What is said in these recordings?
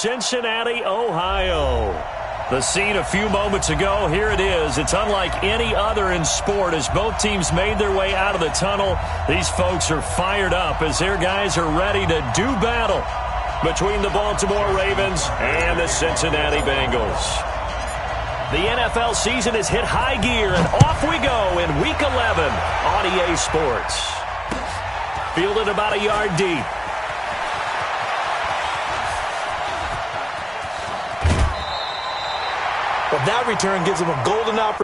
Cincinnati, Ohio. The scene a few moments ago, here it is. It's unlike any other in sport as both teams made their way out of the tunnel. These folks are fired up as their guys are ready to do battle between the Baltimore Ravens and the Cincinnati Bengals. The NFL season has hit high gear, and off we go in Week 11 on EA Sports. Fielded about a yard deep. Well, that return gives him a golden opportunity.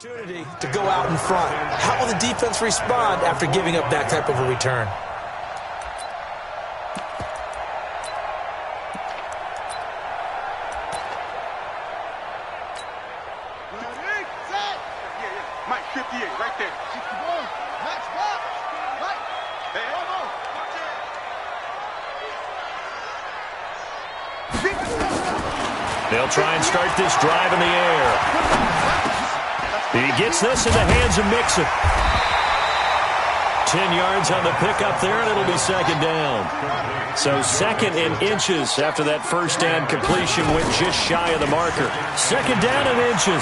Opportunity to go out in front. How will the defense respond after giving up that type of a return? Mike, 58, right there. 61. Match box. Right. Hey, They'll try and start this drive in the air. He gets this in the hands of Mixon. 10 yards on the pickup there, and it'll be second down. So second and inches after that first down completion went just shy of the marker. Second down and inches.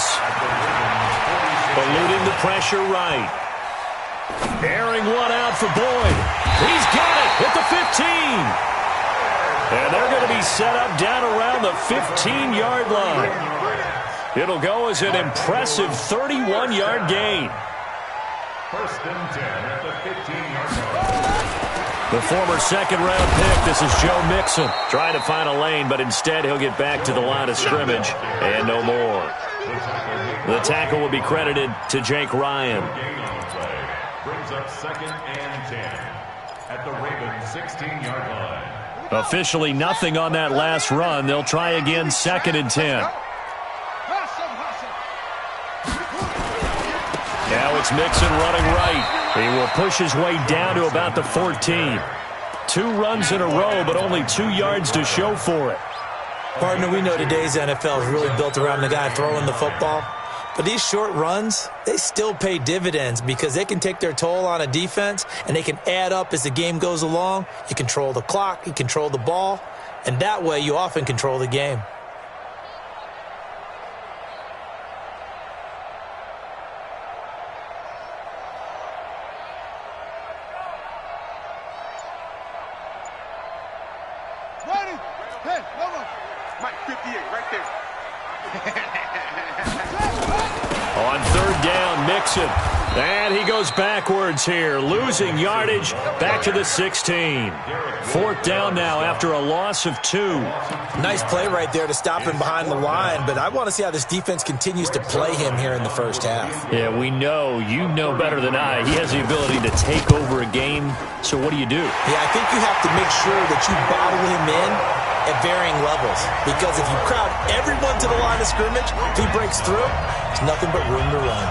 Eluding the pressure right. Airing one out for Boyd. He's got it at the 15. And they're going to be set up down around the 15-yard line. It'll go as an impressive 31-yard gain. First and 10 at the 15-yard line. The former second-round pick, this is Joe Mixon, trying to find a lane, but instead he'll get back to the line of scrimmage and no more. The tackle will be credited to Jake Ryan. Brings up second and 10 at the Ravens 16-yard line. Officially nothing on that last run. They'll try again second and 10. Now it's Mixon running right. He will push his way down to about the 14. 2 runs in a row, but only 2 yards to show for it. Partner, we know today's NFL is really built around the guy throwing the football. But these short runs, they still pay dividends because they can take their toll on a defense, and they can add up as the game goes along. You control the clock, you control the ball, and that way you often control the game. Mike, 58, right there. On third down, Mixon. And he goes backwards here, losing yardage back to the 16. Fourth down now after a loss of 2. Nice play right there to stop him behind the line, but I want to see how this defense continues to play him here in the first half. Yeah, we know. You know better than I. He has the ability to take over a game, so what do you do? Yeah, I think you have to make sure that you bottle him in at varying levels, because if you crowd everyone to the line of scrimmage, if he breaks through, there's nothing but room to run.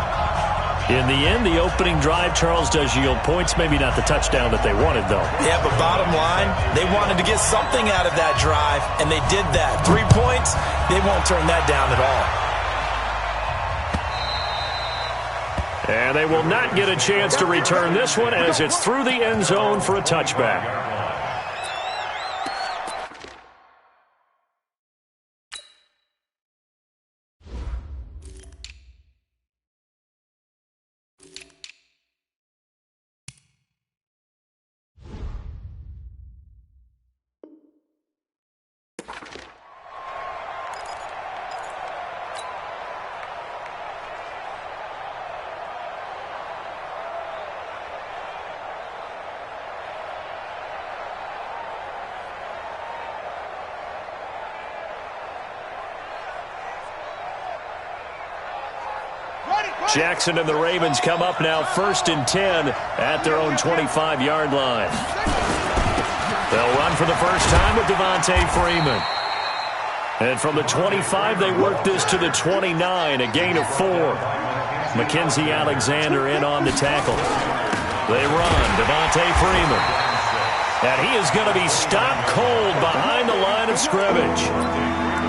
In the end, the opening drive, Charles, does yield points. Maybe not the touchdown that they wanted, though. Yeah, but bottom line, they wanted to get something out of that drive, and they did that. 3 points, they won't turn that down at all. And they will not get a chance to return this one as it's through the end zone for a touchback. Jackson and the Ravens come up now 1st and 10 at their own 25-yard line. They'll run for the first time with Devontae Freeman. And from the 25, they work this to the 29, a gain of 4. Mackenzie Alexander in on the tackle. They run, Devontae Freeman. And he is going to be stopped cold behind the line of scrimmage.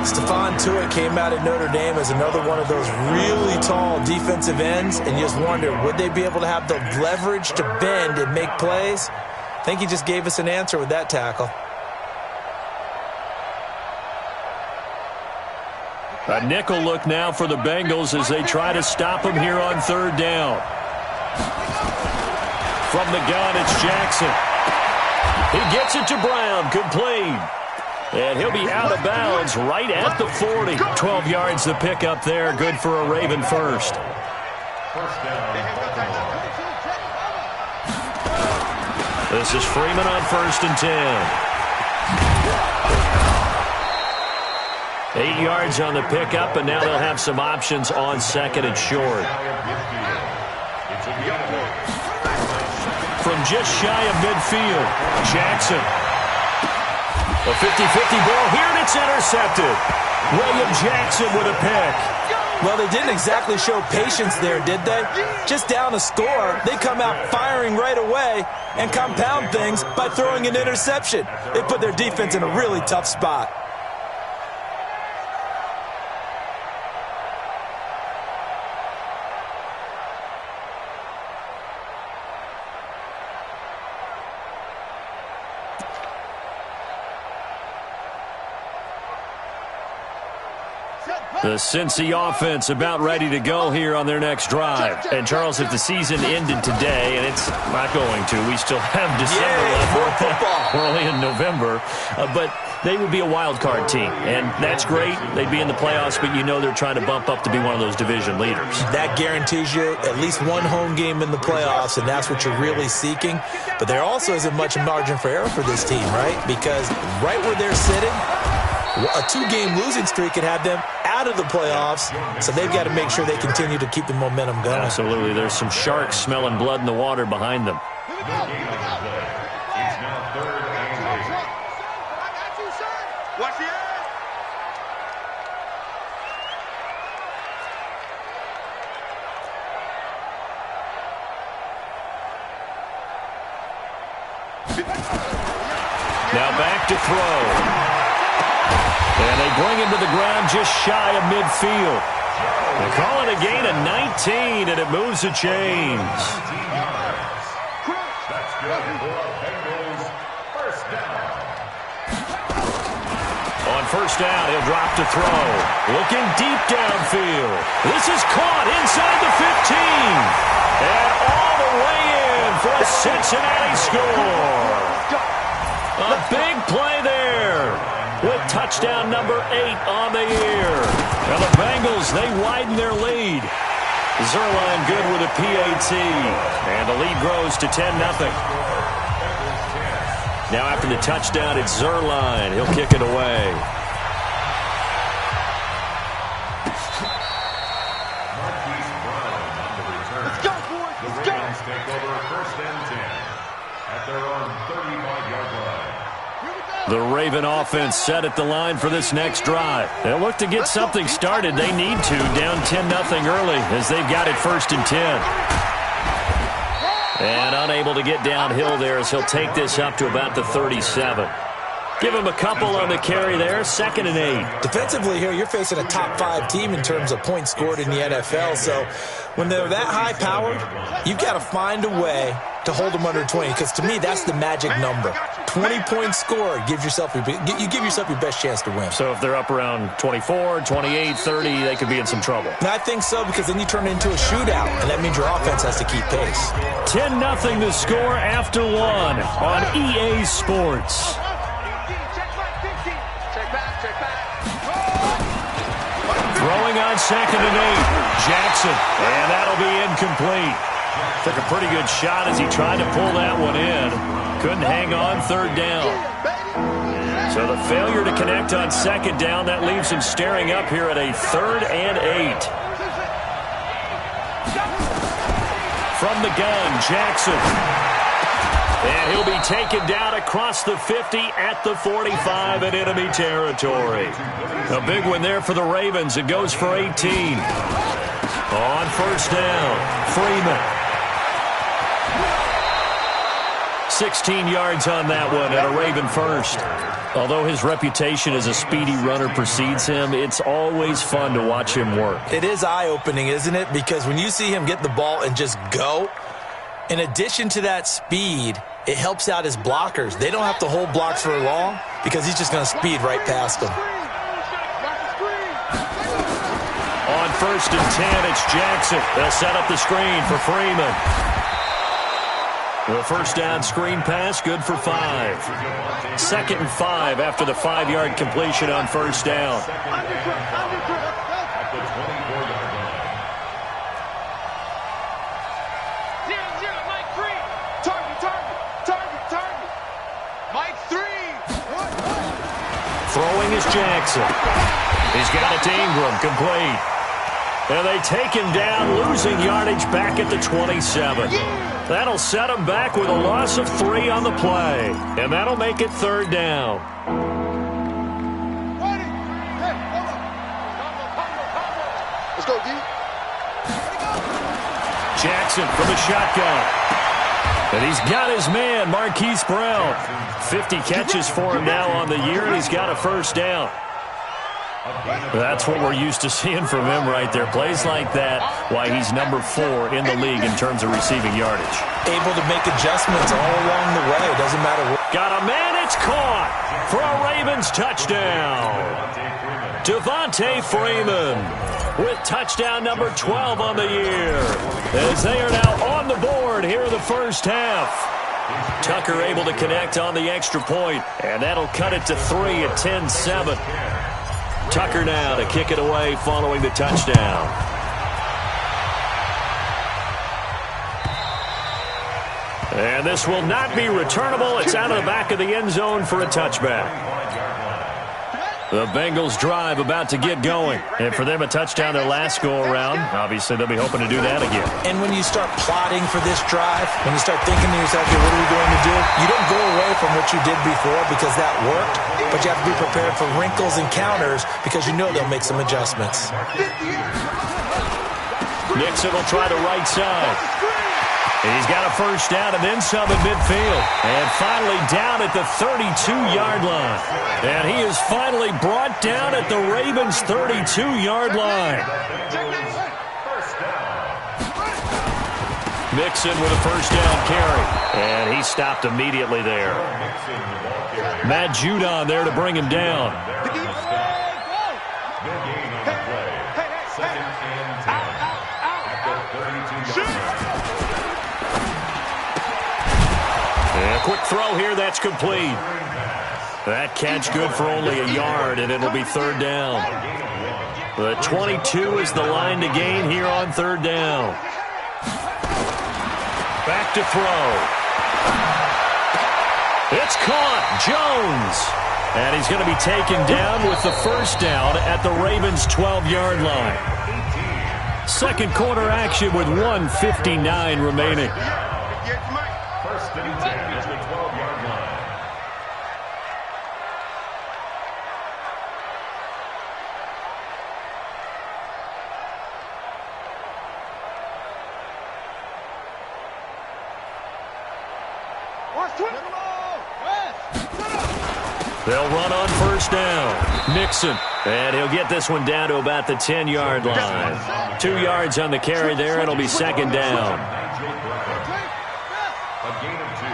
Stephon Tuitt came out of Notre Dame as another one of those really tall defensive ends, and you just wonder, would they be able to have the leverage to bend and make plays? I think he just gave us an answer with that tackle. A nickel look now for the Bengals as they try to stop him here on 3rd down. From the gun, it's Jackson. He gets it to Brown, complete. And he'll be out of bounds right at the 40. 12 yards the pick up there. Good for a Raven first. This is Freeman on 1st and 10. 8 yards on the pickup, and now they'll have some options on 2nd and short. From just shy of midfield, Jackson. A 50-50 ball here, and it's intercepted. William Jackson with a pick. Well, they didn't exactly show patience there, did they? Just down a score, they come out firing right away and compound things by throwing an interception. They put their defense in a really tough spot. The Cincy offense about ready to go here on their next drive. And, Charles, if the season ended today, and it's not going to, we still have December left. More football. We're only in November. But they would be a wild card team, and that's great. They'd be in the playoffs, but you know they're trying to bump up to be one of those division leaders. That guarantees you at least one home game in the playoffs, and that's what you're really seeking. But there also isn't much margin for error for this team, right? Because right where they're sitting, a 2-game losing streak could have them out of the playoffs, so they've got to make sure they continue to keep the momentum going. Absolutely. There's some sharks smelling blood in the water behind them. It's now 3rd and 8. Watch the end. Now back to throw. And they bring him to the ground just shy of midfield. They call it a gain of 19, and it moves the chains. That's good for Bengals. First down. On 1st down, he'll drop to throw. Looking deep downfield. This is caught inside the 15. And all the way in for a Cincinnati score. A big play there, with touchdown number 8 on the year. Now the Bengals, they widen their lead. Zerline good with a PAT. And the lead grows to 10-0. Now after the touchdown, it's Zerline. He'll kick it away. Let's go, boys. The Let's go. Ravens take over 1st and 10 at their own 35-yard line. The Raven offense set at the line for this next drive. They'll look to get something started. They need to, down 10-0 early as they've got it 1st and 10. And unable to get downhill there as he'll take this up to about the 37. Give him a couple on the carry there, 2nd and 8. Defensively here, you're facing a top 5 team in terms of points scored in the NFL. So when they're that high-powered, you've got to find a way to hold them under 20, because to me, that's the magic number. 20 points scored, you give yourself your best chance to win. So if they're up around 24, 28, 30, they could be in some trouble. And I think so, because then you turn it into a shootout, and that means your offense has to keep pace. 10-0 the score after 1 on EA Sports. Throwing on 2nd and 8. Jackson, and that'll be incomplete. Took a pretty good shot as he tried to pull that one in. Couldn't hang on 3rd down. So the failure to connect on 2nd down, that leaves him staring up here at a 3rd and 8. From the gun, Jackson. And he'll be taken down across the 50 at the 45 in enemy territory. A big one there for the Ravens. It goes for 18. On 1st down, Freeman. 16 yards on that one and a Raven first. Although his reputation as a speedy runner precedes him, it's always fun to watch him work. It is eye-opening, isn't it? Because when you see him get the ball and just go, in addition to that speed, it helps out his blockers. They don't have to hold blocks for long because he's just going to speed right past them. On 1st and 10, it's Jackson. They'll set up the screen for Freeman. The 1st down screen pass, good for 5. 2nd and 5 after the 5-yard completion on 1st down. Throwing is Jackson. He's got it to Ingram, complete. And they take him down, losing yardage back at the 27. That'll set him back with a loss of 3 on the play. And that'll make it 3rd down. Let's go, D. Jackson from the shotgun. And he's got his man, Marquise Brown. 50 catches for him now on the year, and he's got a 1st down. That's what we're used to seeing from him right there. Plays like that, why he's number 4 in the league in terms of receiving yardage. Able to make adjustments all along the way. It doesn't matter what. Got a man, it's caught for a Ravens touchdown. Devontae Freeman with touchdown number 12 on the year, as they are now on the board here in the 1st half. Tucker able to connect on the extra point, and that'll cut it to 3 at 10-7. Tucker now to kick it away following the touchdown. And this will not be returnable. It's out of the back of the end zone for a touchback. The Bengals drive about to get going. And for them, a touchdown their last go-around. Obviously, they'll be hoping to do that again. And when you start plotting for this drive, when you start thinking to yourself, okay, what are we going to do? You don't go away from what you did before because that worked, but you have to be prepared for wrinkles and counters because you know they'll make some adjustments. Nixon will try the right side. And he's got a 1st down and then some at midfield. And finally down at the 32-yard line. And he is finally brought down at the Ravens' 32-yard line. Nixon with a 1st down carry. And he stopped immediately there. Matt Judon there to bring him down. And a quick throw here, that's complete. That catch good for only a yard, and it'll be 3rd down. The 22 is the line to gain here on 3rd down. Back to throw. It's caught. Jones. And he's going to be taken down with the 1st down at the Ravens' 12-yard line. 2nd quarter action with 1:59 remaining. 1st and 10 at the 12-yard line. They'll run on first down. Mixon. And he'll get this one down to about the 10-yard line. 2 yards on the carry there. It'll be second down. A gain of 2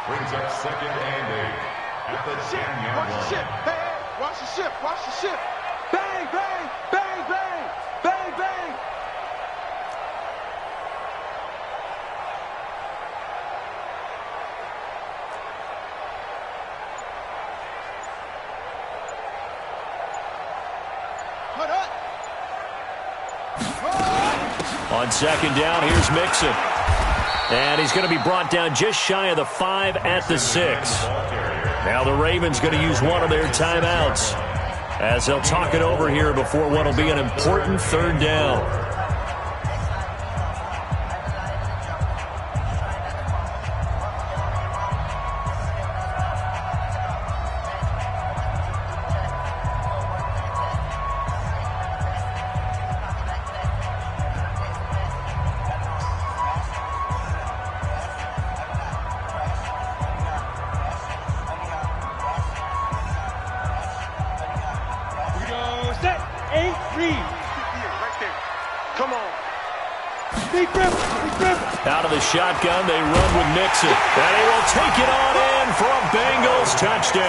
brings up second and 8 at the 10-yard line. Watch the ship. Hey, watch the ship. Watch the ship. Bang, bang, bang, bang, bang, bang. On second down, here's Mixon. And he's going to be brought down just shy of the 5 at the 6. Now the Ravens going to use one of their timeouts as they'll talk it over here before what will be an important third down. Out of the shotgun, they run with Mixon. And he will take it on in for a Bengals touchdown.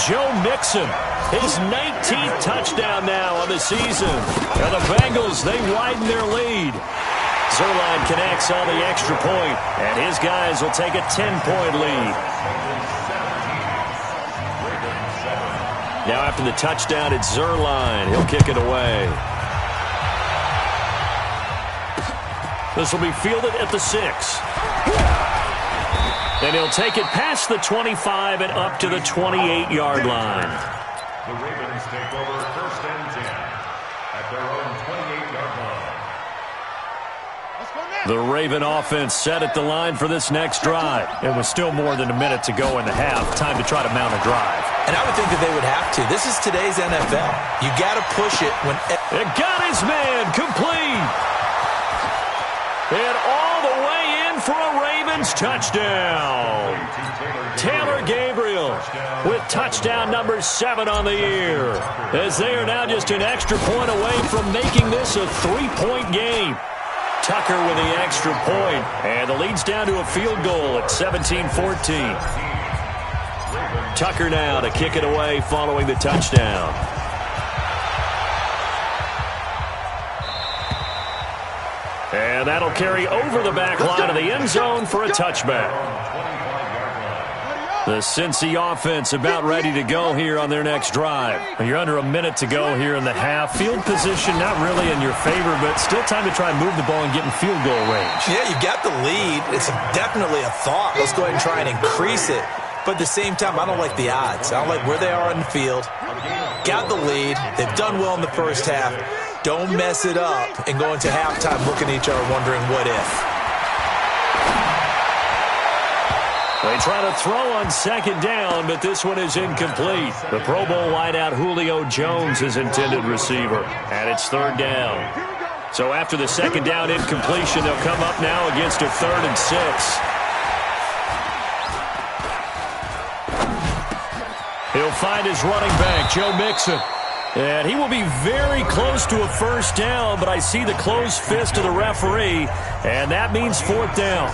Joe Mixon, his 19th touchdown now on the season. And the Bengals, they widen their lead. Zerline connects on the extra point, and his guys will take a 10-point lead. Now after the touchdown, it's Zerline. He'll kick it away. This will be fielded at the 6. And he'll take it past the 25 and up to the 28-yard line. The Ravens take over first and 10 at their own 28-yard line. The Raven offense set at the line for this next drive. It was still more than a minute to go in the half. Time to try to mount a drive. And I would think that they would have to. This is today's NFL. You got to push it when... It got his man complete. And all the way in for a Ravens touchdown. Taylor Gabriel with touchdown number 7 on the year, as they are now just an extra point away from making this a 3-point game. Tucker with the extra point, and the lead's down to a field goal at 17-14. Tucker now to kick it away following the touchdown. And that'll carry over the back line of the end zone for a touchback. The Cincy offense about ready to go here on their next drive. You're under a minute to go here in the half. Field position not really in your favor, but still time to try and move the ball and get in field goal range. Yeah, you got the lead. It's definitely a thought. Let's go ahead and try and increase it. But at the same time, I don't like the odds. I don't like where they are on the field. Got the lead. They've done well in the first half. Don't mess it up and go into halftime looking at each other wondering what if. They try to throw on second down, but this one is incomplete. The Pro Bowl wideout Julio Jones is intended receiver, and it's third down. So after the second down incompletion, they'll come up now against a 3rd and 6. He'll find his running back, Joe Mixon. And he will be very close to a first down, but I see the closed fist of the referee, and that means 4th down.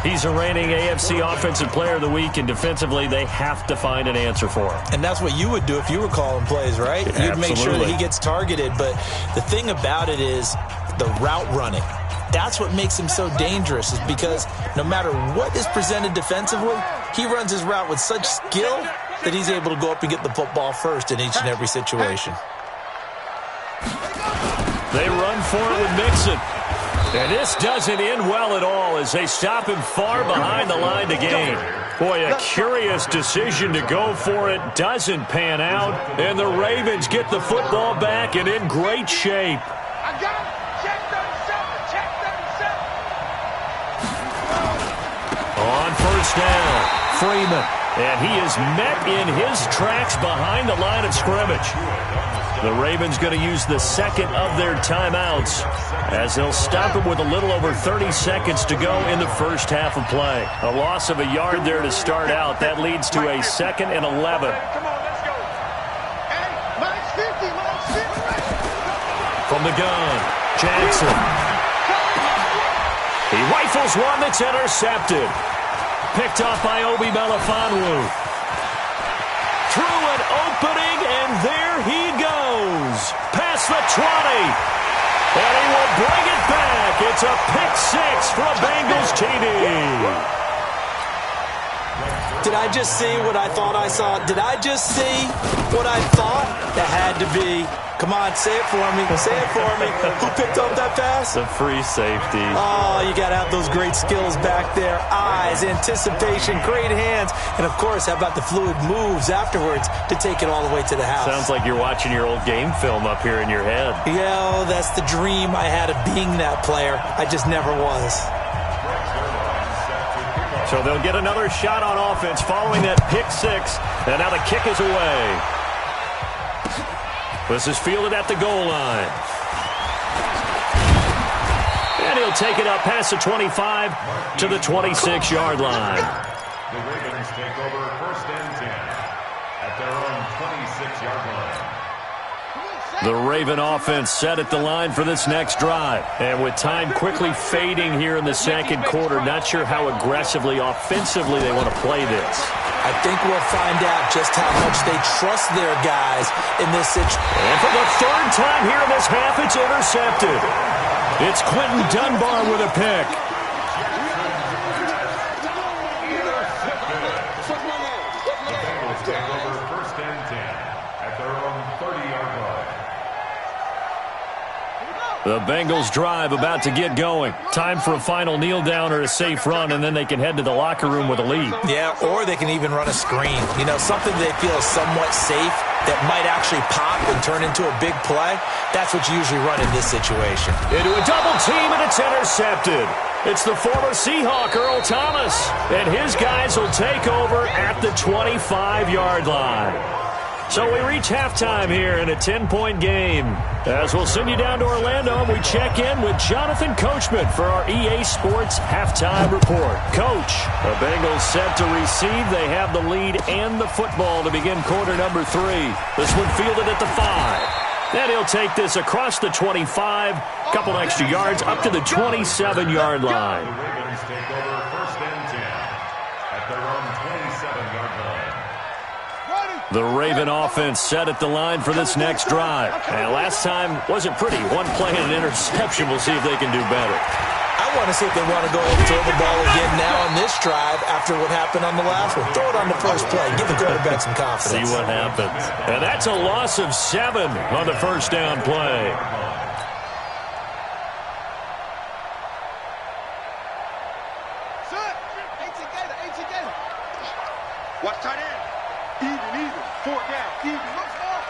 He's a reigning AFC Offensive Player of the Week, and defensively, they have to find an answer for him. And that's what you would do if you were calling plays, right? Yeah, you'd make sure that he gets targeted, but the thing about it is the route running. That's what makes him so dangerous, is because no matter what is presented defensively, he runs his route with such skill that he's able to go up and get the football first in each and every situation. They run for it with Mixon. And this doesn't end well at all as they stop him far behind the line to gain. Boy, a curious decision to go for it doesn't pan out. And the Ravens get the football back and in great shape. I got it. Check 37. Check 37. On first down, Freeman. And he is met in his tracks behind the line of scrimmage. The Ravens going to use the second of their timeouts as they'll stop it with a little over 30 seconds to go in the first half of play. A loss of a yard there to start out. That leads to a 2nd and 11. Come on, let's go. Hey, minus 50, minus 50. From the gun, Jackson. He rifles one that's intercepted. Picked off by Obi Melifonwu. Through an opening, and there he goes. Past the 20. And he will bring it back. It's a pick six for a Bengals TD. Did I just see what I thought I saw? Did I just see what I thought? That had to be. Come on, say it for me. Say it for me. Who picked up that pass? The free safety. Oh, you got to have those great skills back there. Eyes, anticipation, great hands. And, of course, how about the fluid moves afterwards to take it all the way to the house? Sounds like you're watching your old game film up here in your head. Yeah, that's the dream I had of being that player. I just never was. So they'll get another shot on offense following that pick six. And now the kick is away. This is fielded at the goal line. And he'll take it up past the 25 to the 26-yard line. The Ravens take over 1st and 10 at their own 26-yard line. The Raven offense set at the line for this next drive. And with time quickly fading here in the second quarter, not sure how aggressively, offensively they want to play this. I think we'll find out just how much they trust their guys in this situation. And for the 3rd time here in this half, it's intercepted. It's Quentin Dunbar with a pick. The Bengals take over 1st and 10 at their own 30-yard line. The Bengals drive about to get going. Time for a final kneel down or a safe run, and then they can head to the locker room with a lead. Yeah, or they can even run a screen. You know, something they feel is somewhat safe that might actually pop and turn into a big play. That's what you usually run in this situation. Into a double team, and it's intercepted. It's the former Seahawk, Earl Thomas, and his guys will take over at the 25-yard line. So we reach halftime here in a 10-point game. As we'll send you down to Orlando, and we check in with Jonathan Coachman for our EA Sports Halftime Report. Coach, the Bengals set to receive. They have the lead and the football to begin quarter number 3. This one fielded at the 5. Then he'll take this across the 25, couple extra yards, up to the 27-yard line. The Ravens take over 1st and 10 at their own 27-yard line. The Raven offense set at the line for this next drive. And last time wasn't pretty. One play and an interception. We'll see if they can do better. I want to see if they want to go and throw the ball again now on this drive after what happened on the last one. Throw it on the first play. Give the quarterback some confidence. See what happens. And that's a loss of 7 on the first down play. Watch tight end. Even. 4 down. Even. Looks off.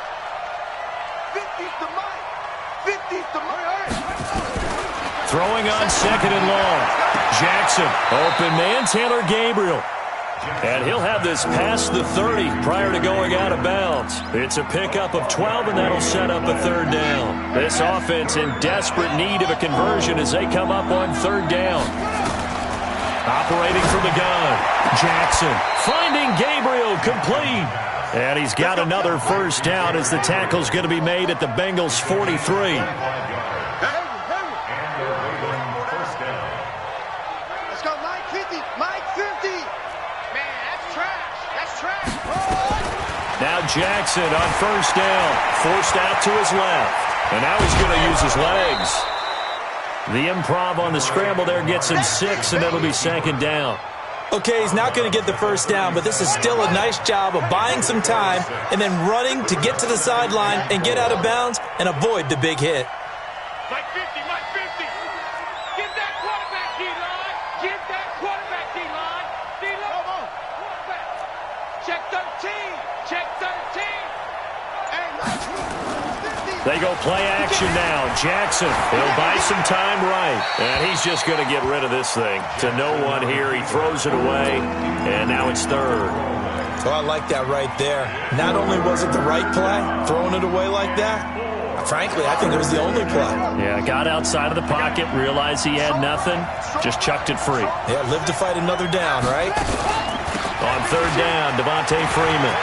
50's the mic. 50's the mic. Throwing on 2nd and long. Jackson. Open man. Taylor Gabriel. And he'll have this past the 30 prior to going out of bounds. It's a pickup of 12, and that'll set up a 3rd down. This offense in desperate need of a conversion as they come up on 3rd down. Operating from the gun. Jackson finding Gabriel complete. And he's got another first down as the tackle's going to be made at the Bengals 43. Let's go, Mike 50. Mike 50. Man, that's trash. That's trash. Now Jackson on first down. Forced out to his left. And now he's going to use his legs. The improv on the scramble there gets him 6, and it'll be 2nd down. Okay, he's not going to get the first down, but this is still a nice job of buying some time and then running to get to the sideline and get out of bounds and avoid the big hit. Mike 50. Mike 50. Give that quarterback, D-line. Give that quarterback, D-line. D-line. Quarterback. Check 13. Check 13. Hey, Mike 50. They go play action now. Jackson, he'll buy some time right. And he's just going to get rid of this thing. To no one here. He throws it away. And now it's 3rd. Oh, I like that right there. Not only was it the right play, throwing it away like that, frankly, I think it was the only play. Yeah, got outside of the pocket, realized he had nothing, just chucked it free. Yeah, live to fight another down, right? On third down, Devontae Freeman.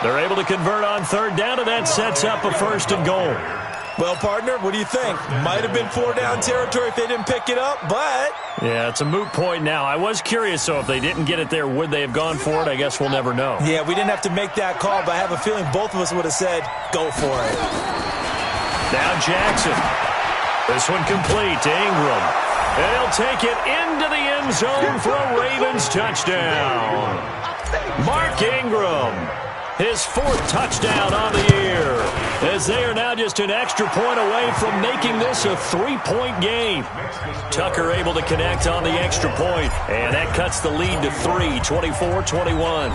They're able to convert on third down, and that sets up a 1st and goal. Well, partner, what do you think? Might have been 4-down territory if they didn't pick it up, but... Yeah, it's a moot point now. I was curious, so if they didn't get it there, would they have gone for it? I guess we'll never know. Yeah, we didn't have to make that call, but I have a feeling both of us would have said, go for it. Now Jackson. This one complete to Ingram. And he'll take it into the end zone for a Ravens touchdown. Mark Ingram. His 4th touchdown on the year, as they are now just an extra point away from making this a 3-point game. Tucker able to connect on the extra point, and that cuts the lead to 3, 24-21.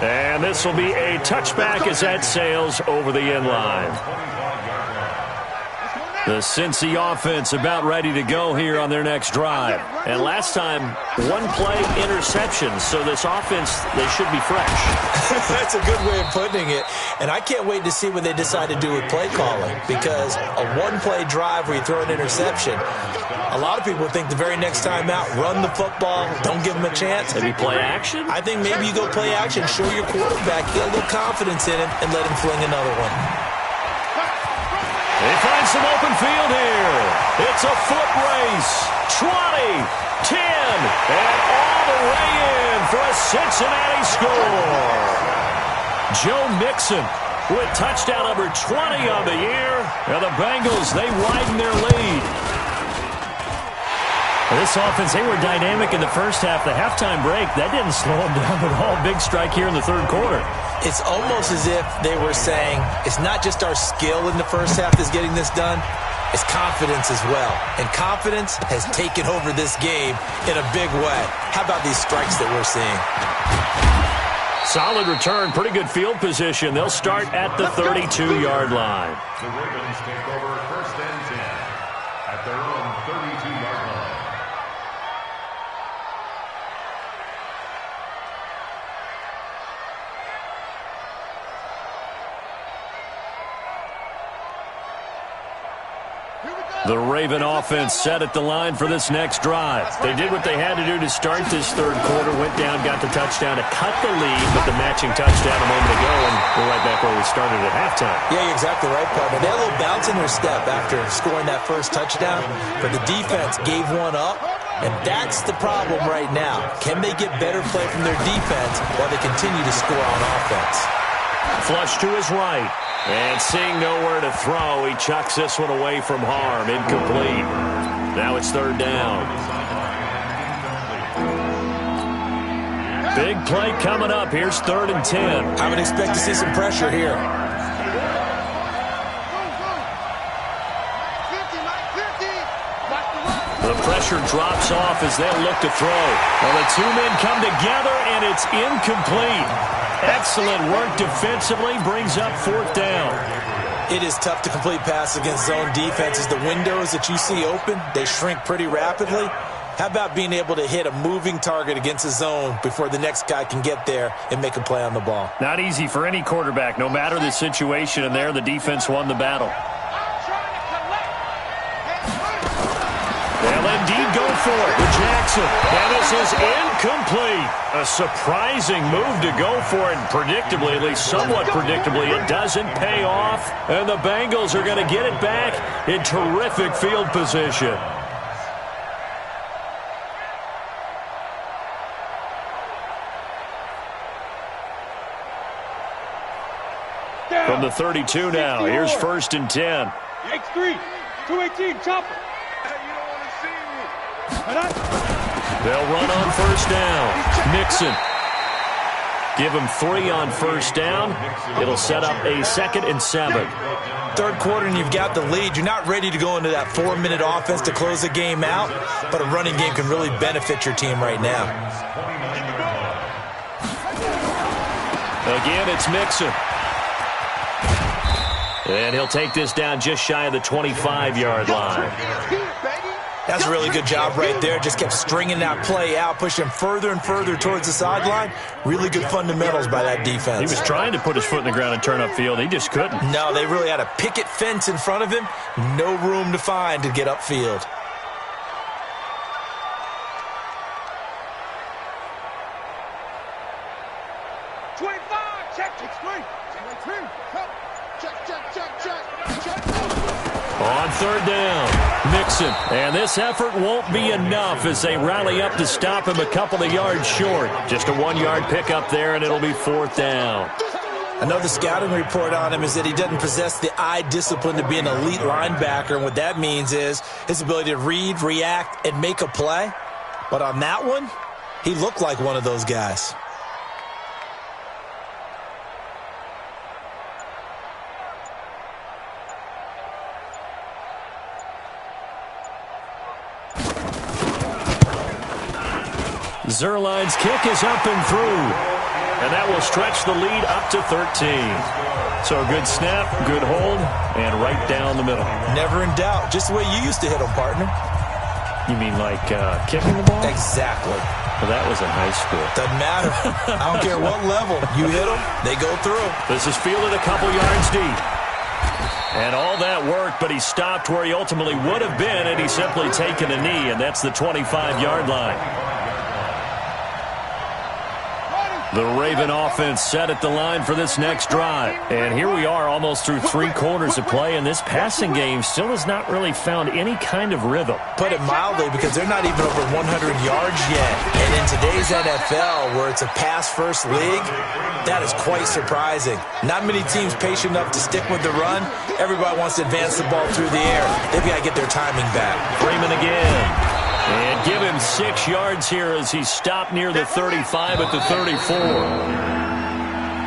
And this will be a touchback as that sails over the end line. The Cincy offense about ready to go here on their next drive. And last time, 1-play interception. So this offense, they should be fresh. That's a good way of putting it. And I can't wait to see what they decide to do with play calling. Because a 1-play drive where you throw an interception, a lot of people think the very next time out, run the football, don't give them a chance. Maybe play action? I think maybe you go play action, show your quarterback, get a little confidence in him, and let him fling another one. They find some open field here. It's a foot race. 20, 10, and all the way in for a Cincinnati score. Joe Mixon with touchdown number 20 on the year. And the Bengals, they widen their lead. This offense, they were dynamic in the first half. The halftime break, that didn't slow them down at all. Big strike here in the third quarter. It's almost as if they were saying, it's not just our skill in the first half that's getting this done, it's confidence as well. And confidence has taken over this game in a big way. How about these strikes that we're seeing? Solid return, pretty good field position. They'll start at the 32-yard line. The Ravens take over 1st and 10 at their own 32-yard line. The Raven offense set at the line for this next drive. They did what they had to do to start this third quarter, went down, got the touchdown to cut the lead, but the matching touchdown a moment ago, and we're right back where we started at halftime. Yeah, you're exactly right, partner. They had a little bounce in their step after scoring that first touchdown, but the defense gave one up, and that's the problem right now. Can they get better play from their defense while they continue to score on offense? Flush to his right. And seeing nowhere to throw, he chucks this one away from harm. Incomplete. Now it's third down. Big play coming up. Here's 3rd and 10. I would expect to see some pressure here. The pressure drops off as they'll look to throw. Well, the two men come together, and it's incomplete. Excellent work defensively, brings up 4th down. It is tough to complete passes against zone defenses. The windows that you see open, they shrink pretty rapidly. How about being able to hit a moving target against a zone before the next guy can get there and make a play on the ball? Not easy for any quarterback, no matter the situation, and there the defense won the battle. They'll indeed go for it with Jackson. And this is incomplete. A surprising move to go for it. Predictably, at least somewhat predictably, it doesn't pay off. And the Bengals are going to get it back in terrific field position. From the 32 now, here's 1st and 10. X3, 218, chopper. They'll run on 1st down. Mixon. Give him 3 on 1st down. It'll set up a 2nd and 7. Third quarter and you've got the lead. You're not ready to go into that 4-minute offense to close the game out, but a running game can really benefit your team right now. Again, it's Mixon. And he'll take this down just shy of the 25-yard line. That's a really good job right there. Just kept stringing that play out, pushing him further and further towards the sideline. Really good fundamentals by that defense. He was trying to put his foot in the ground and turn upfield. He just couldn't. No, they really had a picket fence in front of him. No room to find to get upfield. On third down, Mixon. And this effort won't be enough as they rally up to stop him a couple of yards short. Just a 1-yard pickup there, and it'll be fourth down. I know the scouting report on him is that he doesn't possess the eye discipline to be an elite linebacker. And what that means is his ability to read, react, and make a play. But on that one, he looked like one of those guys. Zerline's kick is up and through. And that will stretch the lead up to 13. So a good snap, good hold, and right down the middle. Never in doubt. Just the way you used to hit them, partner. You mean like kicking the ball? Exactly. Well, that was in high school. Doesn't matter. I don't care what level. You hit them, they go through. This is fielded a couple yards deep. And all that worked, but he stopped where he ultimately would have been, and he's simply taken a knee, and that's the 25-yard line. The Raven offense set at the line for this next drive. And here we are almost through 3 quarters of play, and this passing game still has not really found any kind of rhythm. Put it mildly, because they're not even over 100 yards yet. And in today's NFL, where it's a pass-first league, that is quite surprising. Not many teams patient enough to stick with the run. Everybody wants to advance the ball through the air. They've got to get their timing back. Freeman again. And give him 6 yards here as he stopped near the 35 at the 34.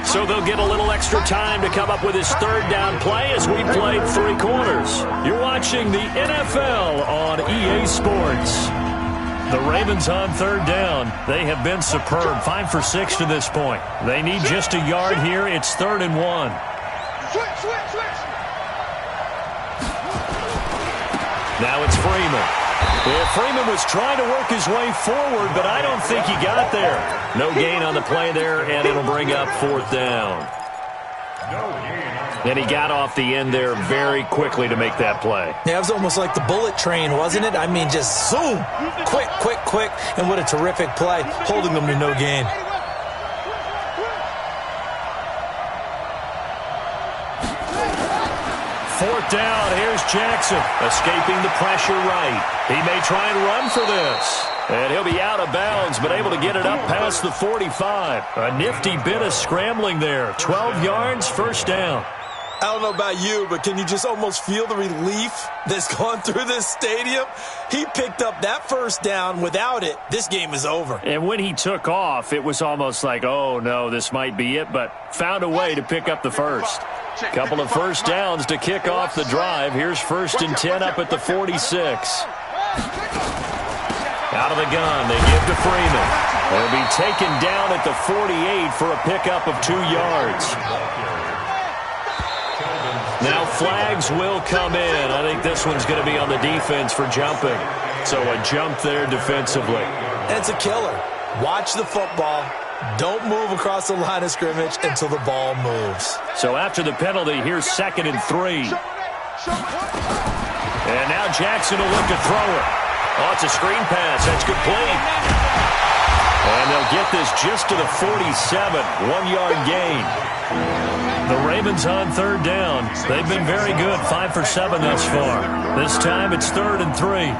So they'll get a little extra time to come up with his third down play as we played 3 quarters. You're watching the NFL on EA Sports. The Ravens on third down. They have been superb. 5 for 6 to this point. They need just a yard here. It's 3rd and 1. Now it's Freeman. Well, Freeman was trying to work his way forward, but I don't think he got there. No gain on the play there, and it'll bring up 4th down. And he got off the end there very quickly to make that play. Yeah, it was almost like the bullet train, wasn't it? I mean, just zoom, quick, quick, quick, and what a terrific play, holding them to no gain. Fourth down, here's Jackson, escaping the pressure right. He may try and run for this. And he'll be out of bounds, but able to get it up past the 45. A nifty bit of scrambling there. 12 yards, first down. I don't know about you, but can you just almost feel the relief that's gone through this stadium? He picked up that first down. Without it, this game is over. And when he took off, it was almost like, oh, no, this might be it, but found a way to pick up the first. Couple of first downs to kick off the drive. Here's 1st and 10 up at the 46. Out of the gun, they give to Freeman. They'll be taken down at the 48 for a pickup of 2 yards. Now flags will come in. I think this one's going to be on the defense for jumping. So a jump there defensively. And it's a killer. Watch the football. Don't move across the line of scrimmage until the ball moves. So after the penalty, here's 2nd and 3. And now Jackson will look to throw it. Oh, it's a screen pass. That's complete. And they'll get this just to the 47. 1-yard gain. The Ravens on third down. They've been very good. 5 for 7 thus far. This time it's 3rd and 3.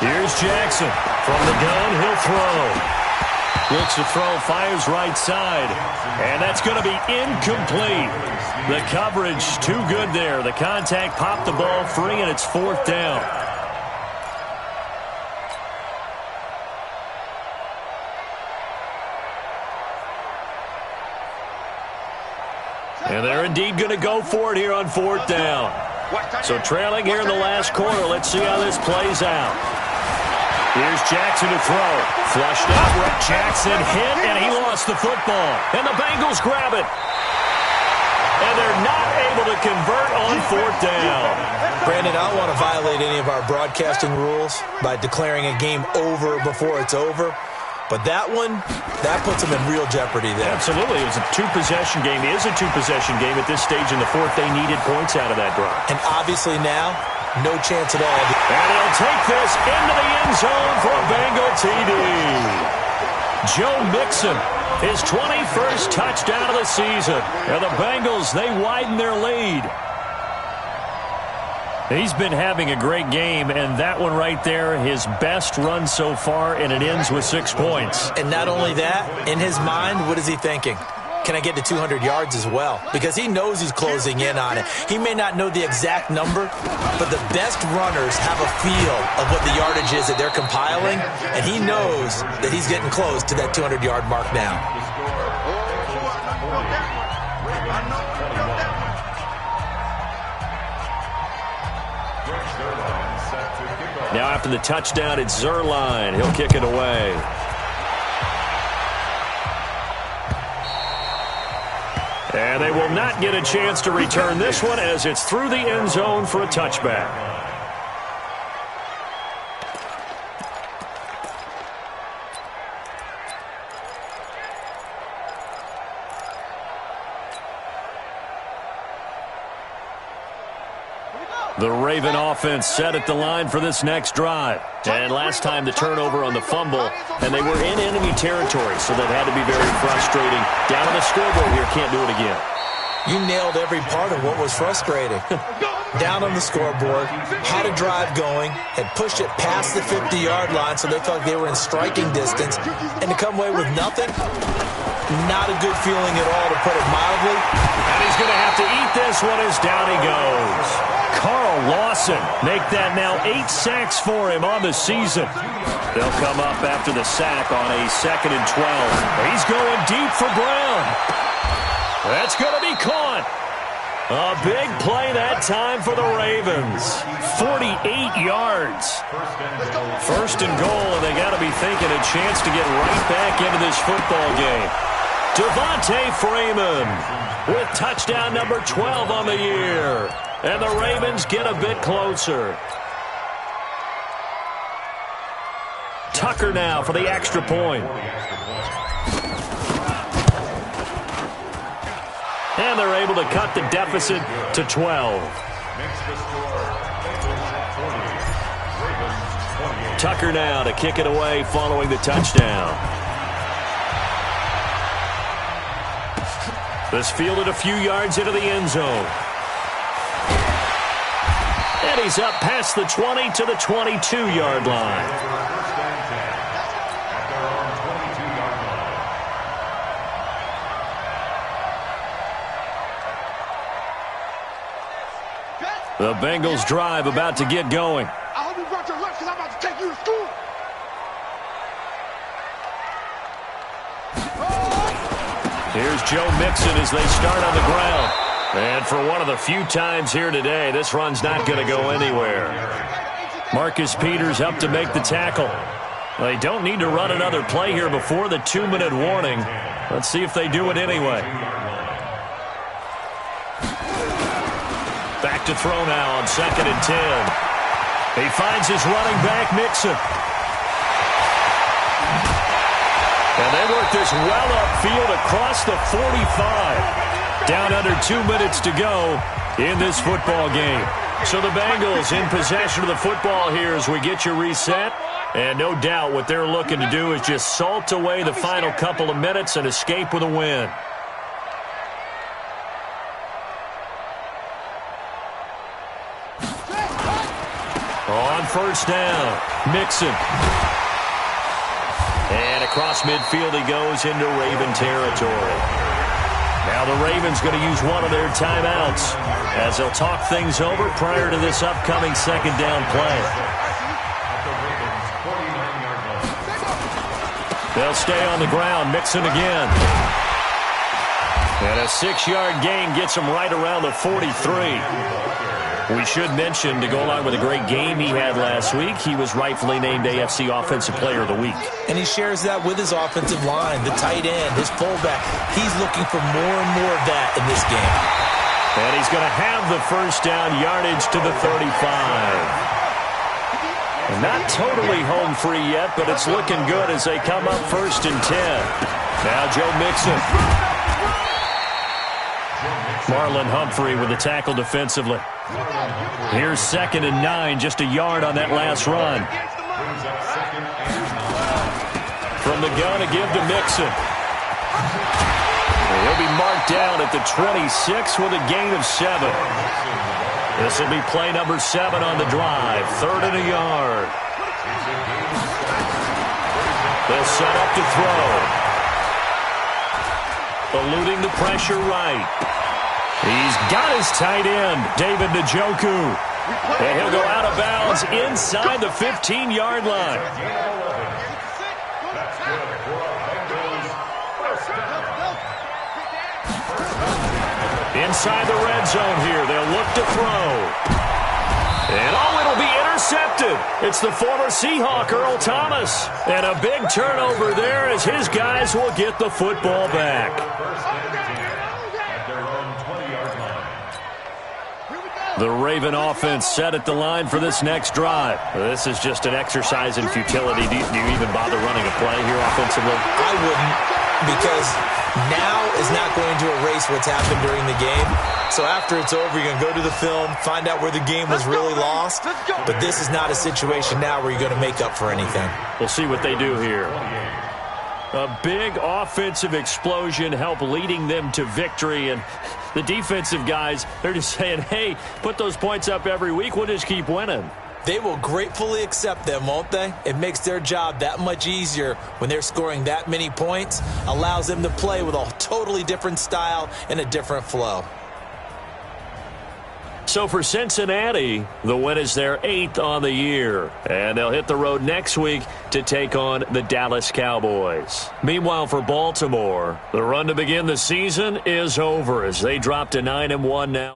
Here's Jackson. From the gun, he'll throw. Looks to throw, fires right side. And that's going to be incomplete. The coverage too good there. The contact popped the ball free, and it's 4th down. And they're indeed going to go for it here on 4th down. So trailing here in the last quarter. Let's see how this plays out. Here's Jackson to throw. Flushed out. Jackson hit, and he lost the football. And the Bengals grab it. And they're not able to convert on fourth down. Brandon, I don't want to violate any of our broadcasting rules by declaring a game over before it's over. But that one, that puts them in real jeopardy there. Absolutely. It was a two-possession game. It is a two-possession game at this stage in the fourth. They needed points out of that drive. And obviously now, no chance at all. And he'll take this into the end zone for a Bengal TD. Joe Mixon, his 21st touchdown of the season. And the Bengals, they widen their lead. He's been having a great game, and that one right there, his best run so far, and it ends with 6 points. And not only that, in his mind, what is he thinking? Can I get to 200 yards as well? Because he knows he's closing in on it. He may not know the exact number, but the best runners have a feel of what the yardage is that they're compiling, and he knows that he's getting close to that 200-yard mark now. Now after the touchdown, it's Zuerlein. He'll kick it away. And they will not get a chance to return this one as it's through the end zone for a touchback. The Raven offense set at the line for this next drive. And last time the turnover on the fumble, and they were in enemy territory, so that had to be very frustrating. Down on the scoreboard here, can't do it again. You nailed every part of what was frustrating. Down on the scoreboard, had a drive going, had pushed it past the 50-yard line so they felt like they were in striking distance, and to come away with nothing, not a good feeling at all, to put it mildly. And he's going to have to eat this one as down he goes. Carl Lawson make that now 8 sacks for him on the season. They'll come up after the sack on a 2nd and 12. He's going deep for Brown. That's going to be caught. A big play that time for the Ravens. 48 yards. First and goal, and they got to be thinking a chance to get right back into this football game. Devontae Freeman with touchdown number 12 on the year. And the Ravens get a bit closer. Tucker now for the extra point. And they're able to cut the deficit to 12. Tucker now to kick it away following the touchdown. This fielded a few yards into the end zone. And he's up past the 20 to the 22-yard line. The Bengals drive about to get going. I hope you brought your lunch because I'm about to take you to school. Here's Joe Mixon as they start on the ground. And for one of the few times here today, this run's not going to go anywhere. Marcus Peters up to make the tackle. They don't need to run another play here before the 2-minute warning. Let's see if they do it anyway. Back to throw now on 2nd and 10. He finds his running back, Mixon. And they work this well upfield across the 45. Down under 2 minutes to go in this football game. So the Bengals in possession of the football here as we get you reset. And no doubt what they're looking to do is just salt away the final couple of minutes and escape with a win. On first down, Mixon. And across midfield he goes into Raven territory. Now the Ravens going to use one of their timeouts as they'll talk things over prior to this upcoming 2nd down play. They'll stay on the ground, Mixon again. And a 6-yard gain gets them right around the 43. We should mention, to go along with a great game he had last week, he was rightfully named AFC Offensive Player of the Week. And he shares that with his offensive line, the tight end, his fullback. He's looking for more and more of that in this game. And he's going to have the first down yardage to the 35. And not totally home free yet, but it's looking good as they come up 1st and 10. Now Joe Mixon. Marlon Humphrey with the tackle defensively. Here's 2nd and 9, just a yard on that last run. From the gun, a give to Mixon. He'll be marked down at the 26 with a gain of 7. This will be play number 7 on the drive. 3rd and a yard. They'll set up to throw. Eluding the pressure right. He's got his tight end, David Njoku. And he'll go out of bounds inside the 15-yard line. Inside the red zone here, they'll look to throw. And it'll be intercepted. It's the former Seahawk, Earl Thomas. And a big turnover there as his guys will get the football back. The Raven offense set at the line for this next drive. This is just an exercise in futility. Do you even bother running a play here offensively? I wouldn't, because now is not going to erase what's happened during the game. So after it's over, you're going to go to the film, find out where the game was really lost. But this is not a situation now where you're going to make up for anything. We'll see what they do here. A big offensive explosion help leading them to victory. And the defensive guys, they're just saying, hey, put those points up every week. We'll just keep winning. They will gratefully accept them, won't they? It makes their job that much easier when they're scoring that many points. Allows them to play with a totally different style and a different flow. So for Cincinnati, the win is their 8th on the year. And they'll hit the road next week to take on the Dallas Cowboys. Meanwhile, for Baltimore, the run to begin the season is over as they drop to 9-1 now.